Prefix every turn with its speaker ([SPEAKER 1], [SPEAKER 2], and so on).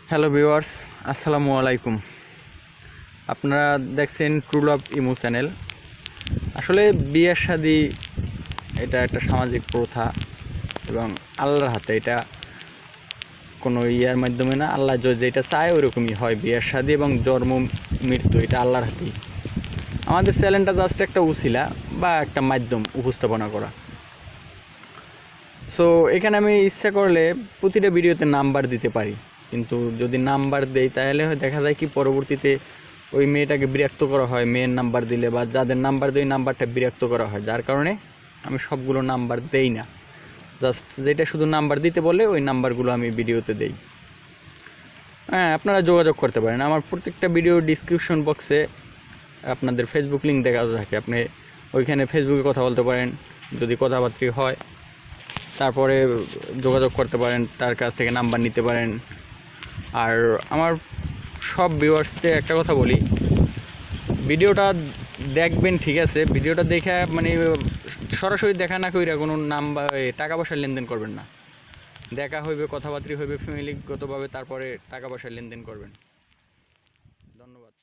[SPEAKER 1] Hello viewers, আসসালামু আলাইকুম। আপনারা দেখছেন ট্রু লাভ ইমো চ্যানেল। আসলে বিয়ে শাদী এটা একটা সামাজিক প্রথা এবং আল্লাহর হাতে। এটা কোনো ইয়ার মাধ্যমে না, আল্লাহ যেটা চায় ওরকমই হয়। বিয়ে শাদী এবং জন্ম মৃত্যু এটা আল্লাহর হাতেই। আমাদের চ্যানেলটা জাস্ট একটা উছিলা বা একটা মাধ্যম উপস্থাপনা করা। সো এখানে আমি ইচ্ছা করলে প্রতিটা ভিডিওতে নাম্বার দিতে পারি, কিন্তু যদি নাম্বার দেই তাহলে দেখা যায় কি পরবর্তীতে ওই মেয়েটাকে বিরক্ত করা হয়। মেয়ের নাম্বার দিলে বা যাদের নাম্বার দেয় নাম্বারটা বিরক্ত করা হয়, যার কারণে আমি সবগুলো নাম্বার দেই না। জাস্ট যেটা শুধু নাম্বার দিতে বলে ওই নাম্বারগুলো আমি ভিডিওতে দেই। হ্যাঁ, আপনারা যোগাযোগ করতে পারেন। আমার প্রত্যেকটা ভিডিও ডিসক্রিপশন বক্সে আপনাদের ফেসবুক লিঙ্ক দেখা থাকে। আপনি ওইখানে ফেসবুকে কথা বলতে পারেন, যদি কথাবার্তা হয় তারপরে যোগাযোগ করতে পারেন, তার কাছ থেকে নাম্বার নিতে পারেন। আর আমার সব ভিউয়ার্সদের একটা কথা বলি, ভিডিওটা দেখবেন, ঠিক আছে? ভিডিওটা দেখে মানে সরাসরি দেখা না কইরা কোনো নাম্বার টাকা পয়সার লেনদেন করবেন না। দেখা হইবে, কথাবার্তা হইবে ফ্যামিলিগতভাবে, তারপরে টাকা পয়সার লেনদেন করবেন। ধন্যবাদ।